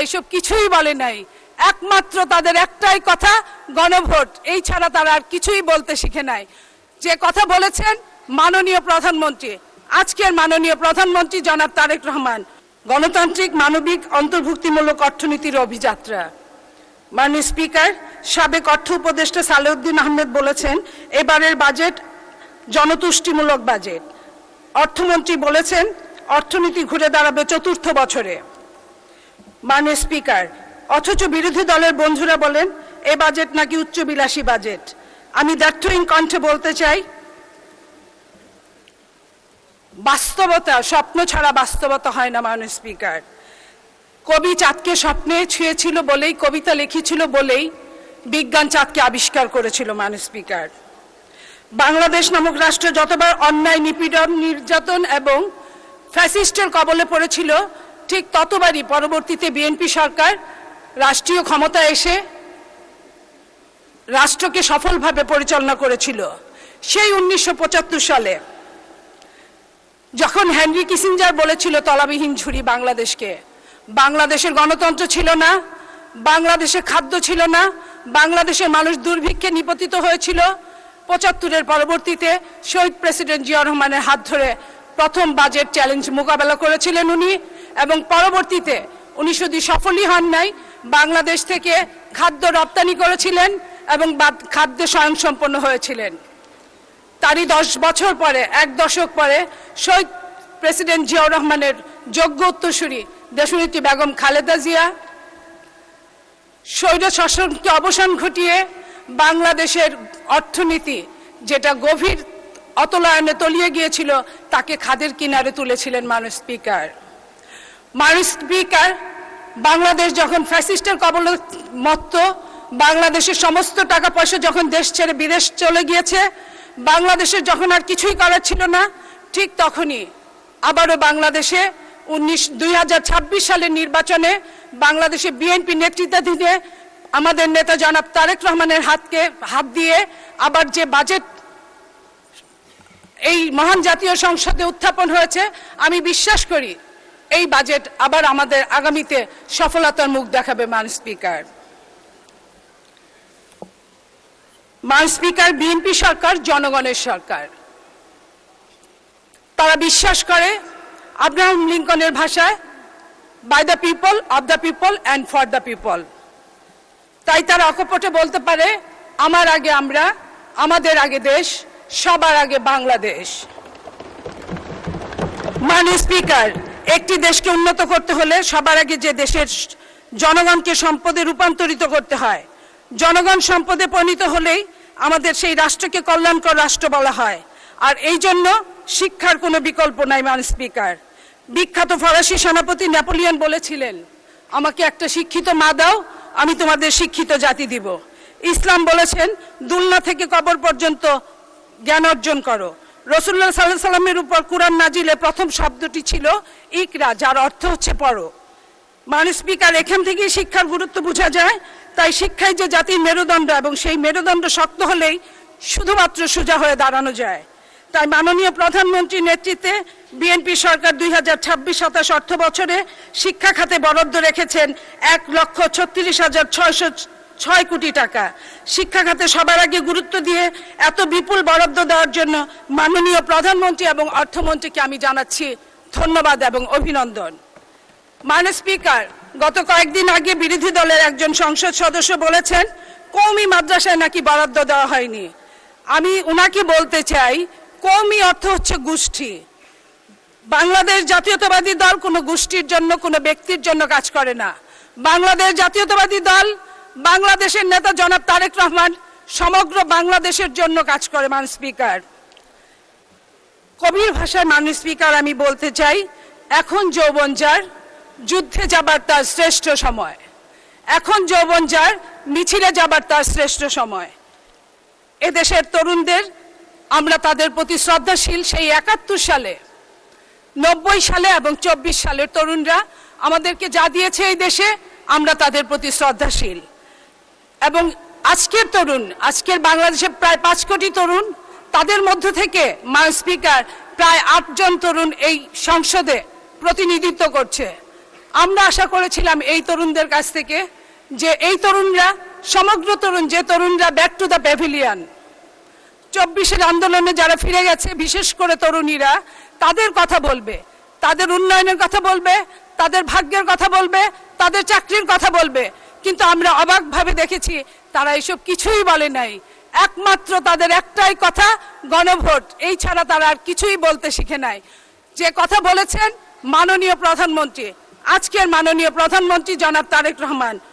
এসব কিছুই বলে নাই। একমাত্র তাদের একটাই কথা, গণভোট। এই ছাড়া তারা আর কিছুই বলতে শিখে নাই। যে কথা বলেছেন মাননীয় প্রধানমন্ত্রী, আজকের মাননীয় প্রধানমন্ত্রী জনাব তারেক রহমান, গণতান্ত্রিক মানবিক অন্তর্ভুক্তিমূলক অর্থনীতির অভিযাত্রা। মাননীয় স্পিকার, সাবেক অর্থ উপদেষ্টা সালেউদ্দিন আহমেদ বলেছেন এবারের বাজেট জনতুষ্টিমূলক বাজেট। অর্থমন্ত্রী বলেছেন অর্থনীতি ঘুরে দাঁড়াবে চতুর্থ বছরে। মাননীয় স্পিকার, অথচ বিরোধী দলের বন্ধুরা বলেন এই বাজেট নাকি উচ্চবিলাসী বাজেট। আমি দ্ব্যর্থহীন কণ্ঠে বলতে চাই, বাস্তবতা স্বপ্ন ছাড়া বাস্তবতা হয় না। মাননীয় স্পিকার, কবি চাঁদকে স্বপ্নে ছুঁয়েছিল বলেই, কবিতা লিখেছিল বলেই বিজ্ঞান চাঁদকে আবিষ্কার করেছিল। মাননীয় স্পিকার, বাংলাদেশ নামক রাষ্ট্র যতবার অন্যায়, নিপীড়ন, নির্যাতন এবং ফ্যাসিস্টের কবলে পড়েছিল, ঠিক ততবারই পরবর্তীতে বিএনপি সরকার রাষ্ট্রীয় ক্ষমতা এসে রাষ্ট্রকে সফলভাবে পরিচালনা করেছিল। সেই 1975 সালে যখন হেনরি কিসিঞ্জার বলেছিল তলাবিহীন ঝুড়ি বাংলাদেশকে, বাংলাদেশের গণতন্ত্র ছিল না, বাংলাদেশে খাদ্য ছিল না, বাংলাদেশের মানুষ দুর্ভিক্ষে নিপতিত হয়েছিল। 75-এর পরবর্তীতে শহীদ প্রেসিডেন্ট জিয়া রহমানের হাত ধরে প্রথম বাজেট চ্যালেঞ্জ মোকাবেলা করেছিলেন উনি, এবং পরবর্তীতে উনি শুধু সফলই হন নাই, বাংলাদেশ থেকে খাদ্য রপ্তানি করেছিলেন এবং খাদ্যে স্বয়ংসম্পন্ন হয়েছিলেন। তারই 10 বছর পরে, 1 দশক পরে শহীদ প্রেসিডেন্ট জিয়াউর রহমানের যোগ্য উত্তরসূরি দেশনেত্রী বেগম খালেদা জিয়া স্বৈর শাসনকে অবসান ঘটিয়ে বাংলাদেশের অর্থনীতি, যেটা গভীর অতলায়নে তলিয়ে গিয়েছিল, তাকে খাদের কিনারে তুলেছিলেন। মাননীয় স্পিকার, বাংলাদেশ যখন ফ্যাসিস্টের কবলে মত্ত, বাংলাদেশের সমস্ত টাকা পয়সা যখন দেশ ছেড়ে বিদেশ চলে গিয়েছে, বাংলাদেশের যখন আর কিছুই করার ছিল না, ঠিক তখনই আবারও বাংলাদেশে 2026 সালের নির্বাচনে বাংলাদেশে বিএনপি নেতৃত্বাধীনে আমাদের নেতা জনাব তারেক রহমানের হাত দিয়ে আবার যে বাজেট এই মহান জাতীয় সংসদে উত্থাপন হয়েছে, আমি বিশ্বাস করি এই বাজেট আবার আমাদের আগামীতে সফলতার মুখ দেখাবে। মাননীয় স্পিকার, বিএনপি সরকার জনগণের সরকার। তারা বিশ্বাস করে আব্রাহাম লিঙ্কনের ভাষায়, by the people, of the people and for the people. তাই তারা অকপটে বলতে পারে আমার আগে আমরা, আমাদের আগে দেশ, সবার আগে বাংলাদেশ। মাননীয় স্পিকার, একটি দেশকে উন্নত করতে হলে সবার আগে যে দেশের জনগণকে সম্পদে রূপান্তরিত করতে হয়, জনগণ সম্পদে পরিণত হলেই আমাদের সেই রাষ্ট্রকে কল্যাণকর রাষ্ট্র বলা হয়। আর এই জন্য শিক্ষার কোনো বিকল্প নাই। মাননীয় স্পিকার, বিখ্যাত ফরাসি সেনাপতি নেপোলিয়ন বলেছিলেন, আমাকে একটা শিক্ষিত মা দাও, আমি তোমাদের শিক্ষিত জাতি দিব। ইসলাম বলেছেন দুলনা থেকে কবর পর্যন্ত জ্ঞান অর্জন করো। রাসূলুল্লাহ সাল্লাল্লাহু আলাইহি সাল্লামের উপর কুরআন নাজিলে প্রথম শব্দটি ছিল ইকরা, যার অর্থ হচ্ছে পড়ো। মাননীয় স্পিকার, এখান থেকেই শিক্ষার গুরুত্ব বোঝা যায়। তাই শিক্ষাই যে জাতির মেরুদণ্ড, এবং সেই মেরুদণ্ড শক্ত হলেই শুধুমাত্র সোজা হয়ে দাঁড়ানো যায়। তাই মাননীয় প্রধানমন্ত্রীর নেতৃত্বে বিএনপি সরকার 2026-27 অর্থ বছরে শিক্ষা খাতে বরাদ্দ রেখেছেন 1,36,606 কোটি টাকা। শিক্ষা খাতে সবার আগে গুরুত্ব দিয়ে এত বিপুল বরাদ্দ দেওয়ার জন্য মাননীয় প্রধানমন্ত্রী এবং অর্থমন্ত্রীকে আমি জানাচ্ছি ধন্যবাদ এবং অভিনন্দন। মাননীয় স্পিকার, গত কয়েকদিন আগে বিরোধী দলের একজন সংসদ সদস্য বলেছেন কওমি মাদ্রাসায় নাকি বরাদ্দ দেওয়া হয়নি। আমি উনাকে বলতে চাই, কওমি অর্থ হচ্ছে গোষ্ঠী। বাংলাদেশ জাতীয়তাবাদী দল কোনো গোষ্ঠীর জন্য, কোনো ব্যক্তির জন্য কাজ করে না। বাংলাদেশ জাতীয়তাবাদী দল, বাংলাদেশের নেতা জনাব তারেক রহমান সমগ্র বাংলাদেশের জন্য কাজ করে। মাননীয় স্পিকার, কবির ভাষায় মাননীয় স্পিকার আমি বলতে চাই, এখন যৌবন যার, যুদ্ধে যাবার তার শ্রেষ্ঠ সময়। এখন যৌবন যার, মিছিলে যাবার তার শ্রেষ্ঠ সময়। এদেশের তরুণদের আমরা তাদের প্রতি শ্রদ্ধাশীল। সেই 71 সালে, 90 সালে এবং 24 সালের তরুণরা আমাদেরকে যা দিয়েছে এই দেশে, আমরা তাদের প্রতি শ্রদ্ধাশীল। এবং আজকের তরুণ, আজকের বাংলাদেশের প্রায় 5 কোটি তরুণ, তাদের মধ্য থেকে মাননীয় স্পিকার প্রায় 8 জন তরুণ এই সংসদে প্রতিনিধিত্ব করছে। আমরা আশা করেছিলাম এই তরুণদের কাছ থেকে যে এই তরুণরা সমগ্র তরুণ, যে তরুণরা ব্যাক টু দ্য প্যাভিলিয়ন, 24-এর আন্দোলনে যারা ফিরে গেছে, বিশেষ করে তরুণীরা, তাদের কথা বলবে, তাদের উন্নয়নের কথা বলবে, তাদের ভাগ্যের কথা বলবে, তাদের চাকরির কথা বলবে। কিন্তু আমরা অবাকভাবে দেখেছি তারা এসব কিছুই বলে নাই। একমাত্র তাদের একটাই কথা, গণভোট। এই ছাড়া তারা আর কিছুই বলতে শিখে নাই। যে কথা বলেছেন মাননীয় প্রধানমন্ত্রী, আজকের মাননীয় প্রধানমন্ত্রী জনাব তারেক রহমান,